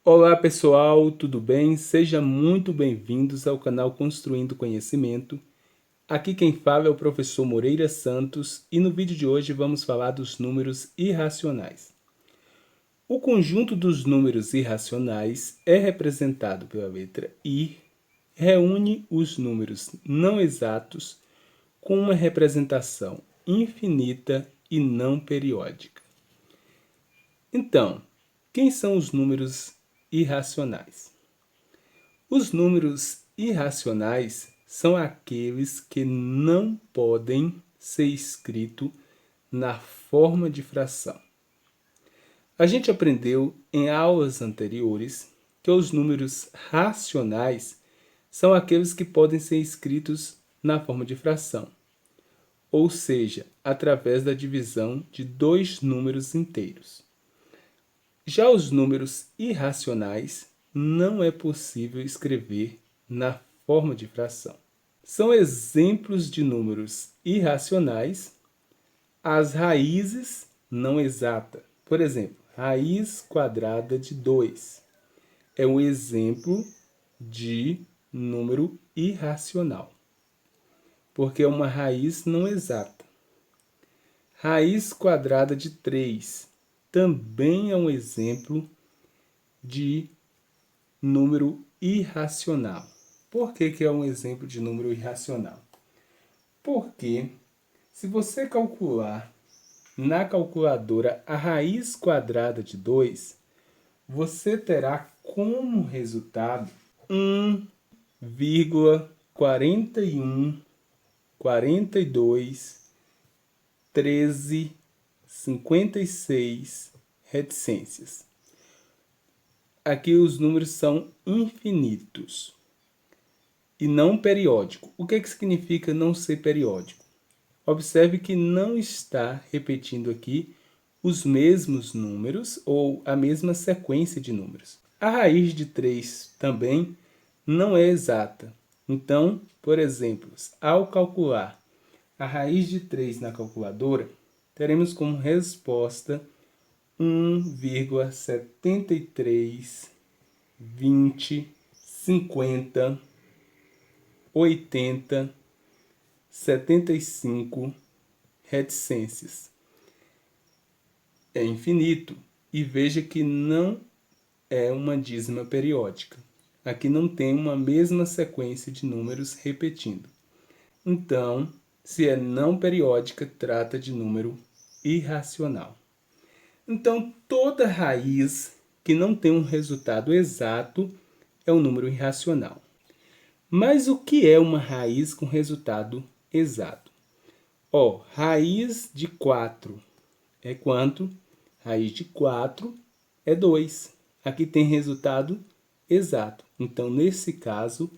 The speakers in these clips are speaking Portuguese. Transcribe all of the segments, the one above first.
Olá pessoal, tudo bem? Sejam muito bem-vindos ao canal Construindo Conhecimento. Aqui quem fala é o professor Moreira Santos e no vídeo de hoje vamos falar dos números irracionais. O conjunto dos números irracionais é representado pela letra I, reúne os números não exatos com uma representação infinita e não periódica. Então, quem são os números irracionais? Os números irracionais são aqueles que não podem ser escritos na forma de fração. A gente aprendeu em aulas anteriores que os números racionais são aqueles que podem ser escritos na forma de fração, ou seja, através da divisão de dois números inteiros. Já os números irracionais não é possível escrever na forma de fração. São exemplos de números irracionais as raízes não exatas. Por exemplo, raiz quadrada de 2 é um exemplo de número irracional, porque é uma raiz não exata. Raiz quadrada de 3 também é um exemplo de número irracional. Por que é um exemplo de número irracional? Porque se você calcular na calculadora a raiz quadrada de 2, você terá como resultado 1,41, 42, 13, 56 reticências. Aqui os números são infinitos e não periódico. O que significa não ser periódico? Observe que não está repetindo aqui os mesmos números ou a mesma sequência de números. A raiz de 3 também não é exata. Então, por exemplo, ao calcular a raiz de 3 na calculadora, teremos como resposta 1,73, 20, 50, 80, 75 reticências. É infinito e veja que não é uma dízima periódica. Aqui não tem uma mesma sequência de números repetindo. Então, se é não periódica, trata de número irracional. Então, toda raiz que não tem um resultado exato é um número irracional. Mas o que é uma raiz com resultado exato? Raiz de 4 é quanto? Raiz de 4 é 2. Aqui tem resultado exato. Então, nesse caso,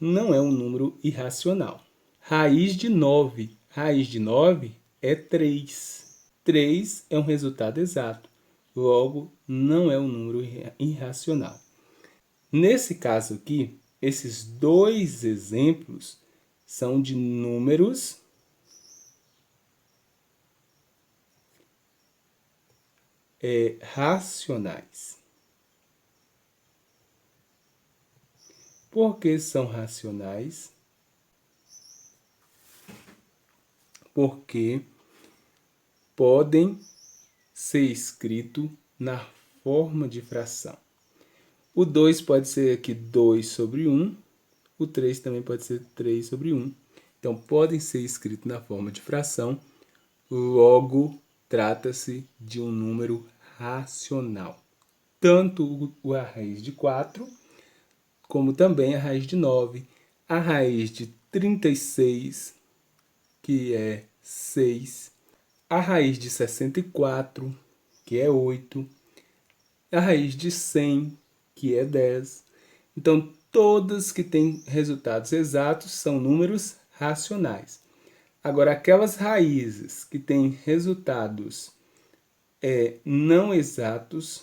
não é um número irracional. Raiz de 9. Raiz de 9 é 3. 3 é um resultado exato. Logo, não é um número irracional. Nesse caso aqui, esses dois exemplos são de números racionais. Por que são racionais? Porque podem ser escritos na forma de fração. O 2 pode ser aqui 2 sobre 1. O 3 também pode ser 3 sobre 1. Então, podem ser escritos na forma de fração. Logo, trata-se de um número racional. Tanto a raiz de 4, como também a raiz de 9. A raiz de 36, que é 6. A raiz de 64, que é 8. A raiz de 100, que é 10. Então, todas que têm resultados exatos são números racionais. Agora, aquelas raízes que têm resultados não exatos,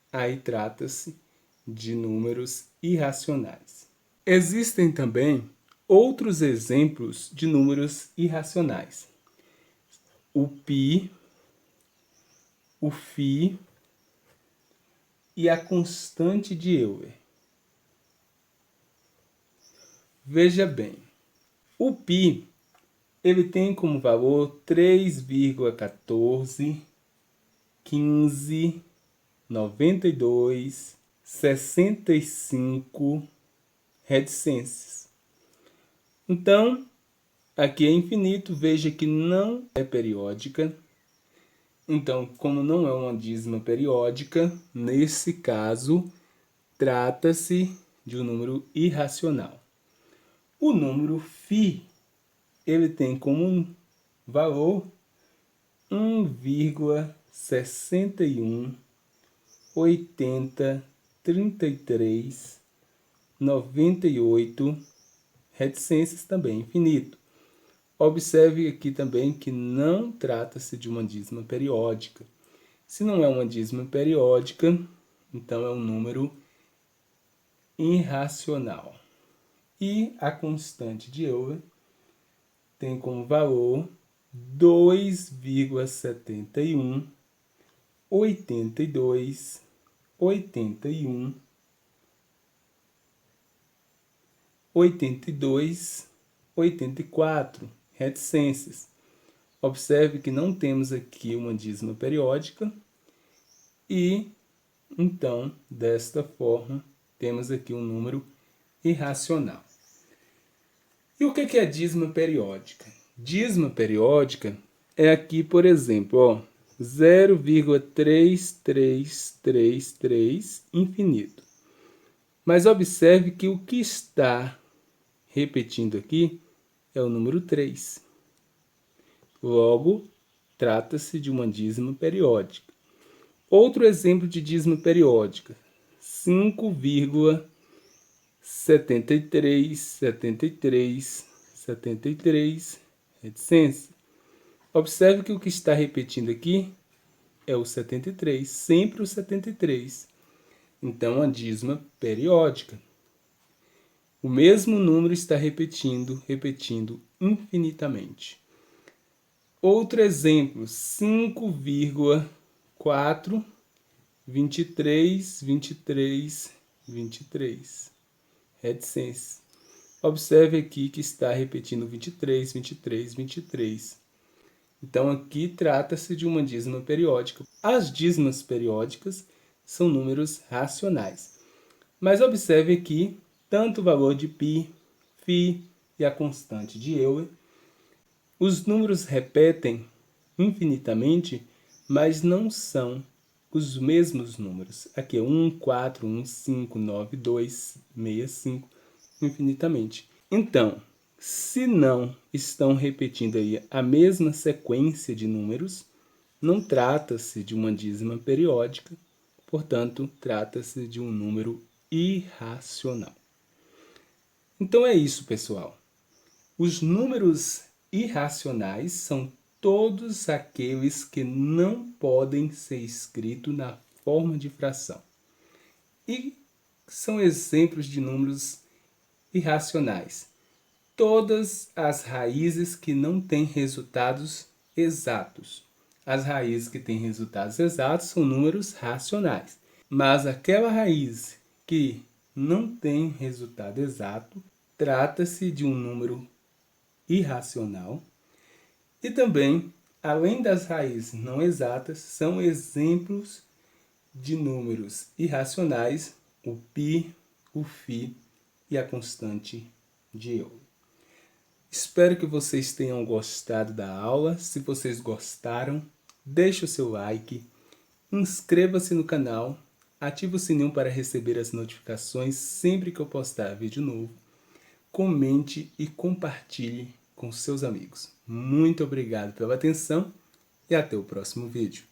aí trata-se de números irracionais. Existem também outros exemplos de números irracionais. O π, o φ, e a constante de Euler. Veja bem, o π ele tem como valor 3,14, 15, 92, 65 reticências. Então, aqui é infinito, veja que não é periódica. Então, como não é uma dízima periódica, nesse caso, trata-se de um número irracional. O número φ, ele tem como valor 1,61, 80, 33, 98 reticências, também infinito. Observe aqui também que não trata-se de uma dízima periódica. Se não é uma dízima periódica, então é um número irracional. E a constante de Euler tem como valor 2,71, 82, 81, 82, 84 reticências. Observe que não temos aqui uma dízima periódica e, então, desta forma, temos aqui um número irracional. E o que é dízima periódica? Dízima periódica é aqui, por exemplo, 0,3333 infinito. Mas observe que o que está repetindo aqui é o número 3. Logo, trata-se de uma dízima periódica. Outro exemplo de dízima periódica, 5,73, 73 reticência. Observe que o que está repetindo aqui é o 73, sempre o 73. Então, a dízima periódica. O mesmo número está repetindo infinitamente. Outro exemplo, 5,4, 23, 23, 23. Reticência. Observe aqui que está repetindo 23, 23, 23. Então, aqui trata-se de uma dízima periódica. As dízimas periódicas são números racionais. Mas observe aqui, tanto o valor de π, φ e a constante de Euler, os números repetem infinitamente, mas não são os mesmos números. Aqui é 1, 4, 1, 5, 9, 2, 6, 5, infinitamente. Então, se não estão repetindo aí a mesma sequência de números, não trata-se de uma dízima periódica, portanto, trata-se de um número irracional. Então é isso, pessoal. Os números irracionais são todos aqueles que não podem ser escritos na forma de fração. E são exemplos de números irracionais. Todas as raízes que não têm resultados exatos. As raízes que têm resultados exatos são números racionais. Mas aquela raiz que não tem resultado exato, trata-se de um número irracional. E também, além das raízes não exatas, são exemplos de números irracionais, o π, o φ e a constante de Euler. Espero que vocês tenham gostado da aula. Se vocês gostaram, deixe o seu like, inscreva-se no canal, ative o sininho para receber as notificações sempre que eu postar vídeo novo, comente e compartilhe com seus amigos. Muito obrigado pela atenção e até o próximo vídeo.